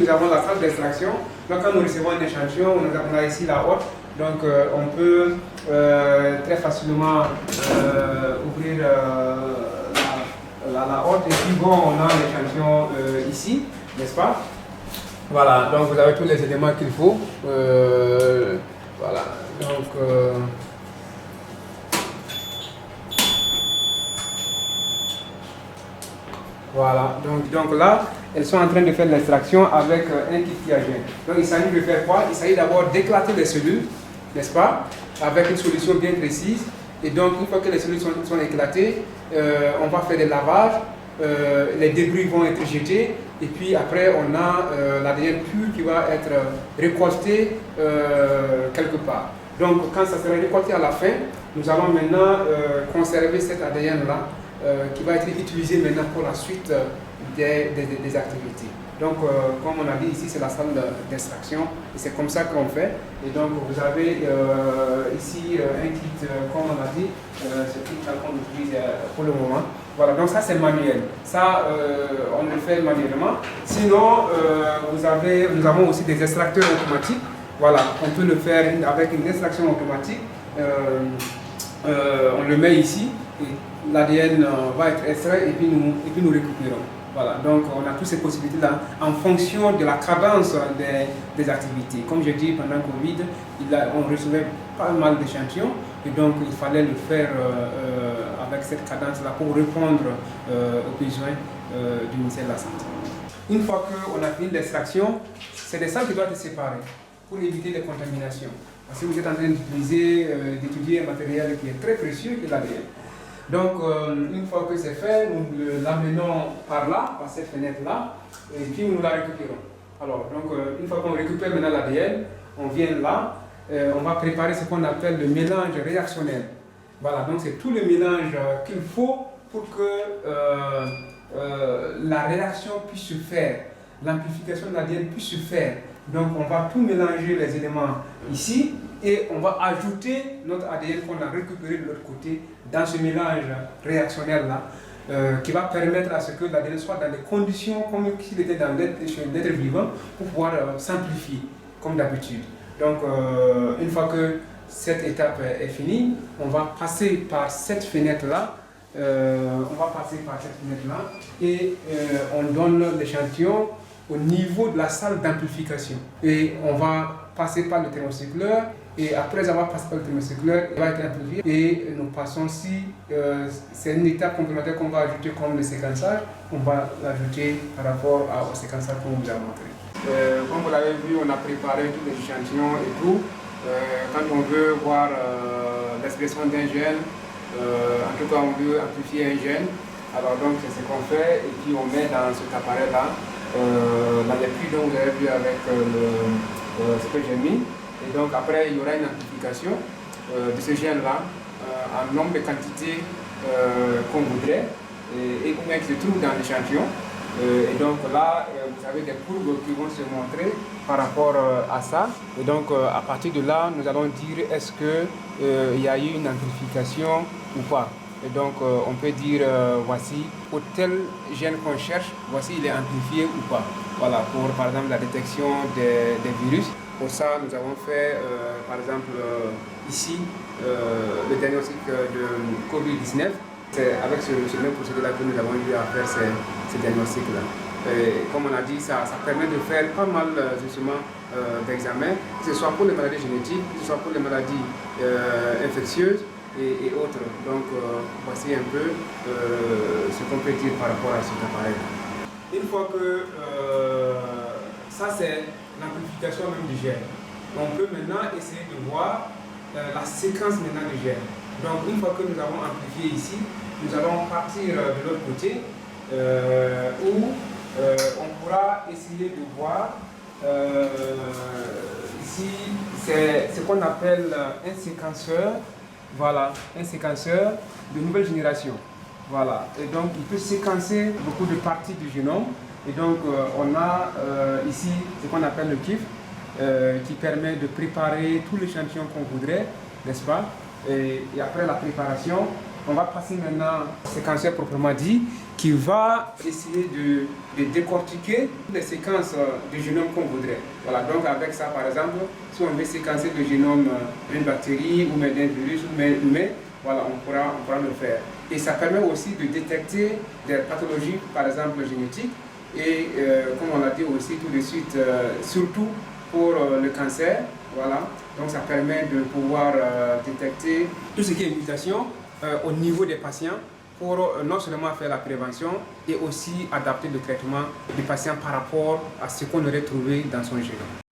nous avons la salle d'extraction. Donc quand nous recevons un échantillon, on a ici la hotte. Donc on peut très facilement ouvrir la hotte et puis bon, on a l'échantillon ici, n'est-ce pas? Voilà, donc vous avez tous les éléments qu'il faut. Voilà, donc voilà, donc là, elles sont en train de faire l'extraction avec un kit Thiagen. Donc il s'agit de faire quoi? Il s'agit d'abord d'éclater les cellules, n'est-ce pas? Avec une solution bien précise. Et donc une fois que les cellules sont éclatées, on va faire des lavages, les débris vont être jetés. Et puis après, on a l'ADN pur qui va être récolté quelque part. Donc quand ça sera récolté à la fin, nous allons maintenant conserver cet ADN-là qui va être utilisé maintenant pour la suite des activités. Donc comme on a dit ici, c'est la salle d'extraction et c'est comme ça qu'on fait. Et donc vous avez ici un kit, comme on a dit, ce kit-là qu'on utilise pour le moment. Voilà, donc ça c'est manuel. Ça, on le fait manuellement. Sinon, nous avons aussi des extracteurs automatiques. Voilà, on peut le faire avec une extraction automatique. On le met ici et l'ADN va être extrait et puis nous récupérons. Voilà, donc on a toutes ces possibilités-là en fonction de la cadence des activités. Comme je dis, pendant le Covid, on recevait pas mal d'échantillons et donc il fallait le faire avec cette cadence-là pour répondre aux besoins du ministère de la Santé. Une fois qu'on a fini l'extraction, c'est des salles qui doivent être séparées pour éviter les contaminations. Parce que vous êtes en train d'étudier un matériel qui est très précieux, qui est l'ADN. Donc, une fois que c'est fait, nous l'amenons par là, par cette fenêtre-là, et puis nous la récupérons. Alors, donc, une fois qu'on récupère maintenant l'ADN, on vient là, on va préparer ce qu'on appelle le mélange réactionnel. Voilà, donc c'est tout le mélange qu'il faut pour que la réaction puisse se faire, l'amplification de l'ADN puisse se faire. Donc, on va tout mélanger les éléments ici et on va ajouter notre ADN qu'on a récupéré de l'autre côté dans ce mélange réactionnel-là qui va permettre à ce que l'ADN soit dans des conditions comme s'il était dans l'être vivant pour pouvoir s'amplifier comme d'habitude. Donc, une fois que cette étape est finie, on va passer par cette fenêtre-là. Et on donne l'échantillon au niveau de la salle d'amplification. Et on va passer par le thermocycleur. Et après avoir passé par le thermocycleur, il va être amplifié. Et nous passons, si c'est une étape complémentaire qu'on va ajouter comme le séquençage, on va l'ajouter par rapport au séquençage qu'on vous a montré. Comme vous l'avez vu, on a préparé tous les échantillons et tout. Quand on veut voir l'expression d'un gène, en tout cas on veut amplifier un gène, alors donc c'est ce qu'on fait et puis on met dans cet appareil-là, dans les puits dont vous avez vu avec ce que j'ai mis. Et donc après, il y aura une amplification de ce gène-là en nombre de quantités qu'on voudrait et combien qui se trouve dans l'échantillon. Et donc là, vous avez des courbes qui vont se montrer par rapport à ça. Et donc à partir de là, nous allons dire est-ce qu'il y a eu une amplification ou pas. Et donc on peut dire voici pour tel gène qu'on cherche, voici il est amplifié ou pas. Voilà, pour par exemple la détection des virus. Pour ça, nous avons fait, par exemple, ici, le diagnostic de Covid-19. C'est avec ce même procédé-là que nous avons eu à faire ces diagnostics-là. Comme on a dit, ça permet de faire pas mal justement d'examens, que ce soit pour les maladies génétiques, que ce soit pour les maladies infectieuses et autres. Donc, voici un peu ce qu'on peut dire par rapport à cet appareil. Une fois que ça, c'est l'amplification même du gène. On peut maintenant essayer de voir la séquence maintenant du gène. Donc une fois que nous avons amplifié ici, nous allons partir de l'autre côté où on pourra essayer de voir ici, c'est ce qu'on appelle un séquenceur. Voilà, un séquenceur de nouvelle génération. Voilà, et donc il peut séquencer beaucoup de parties du génome. Et donc on a ici ce qu'on appelle le KIF qui permet de préparer tout l'échantillon qu'on voudrait, n'est-ce pas? Et après la préparation, on va passer maintenant au séquenceur proprement dit qui va essayer de décortiquer les séquences du génome qu'on voudrait. Voilà, donc avec ça, par exemple, si on veut séquencer le génome d'une bactérie ou d'un virus ou d'un humain, voilà, on pourra le faire. Et ça permet aussi de détecter des pathologies, par exemple génétiques, et comme on l'a dit aussi tout de suite, surtout pour le cancer, voilà. Donc ça permet de pouvoir détecter tout ce qui est mutation au niveau des patients pour non seulement faire la prévention et aussi adapter le traitement du patient par rapport à ce qu'on aurait trouvé dans son génome.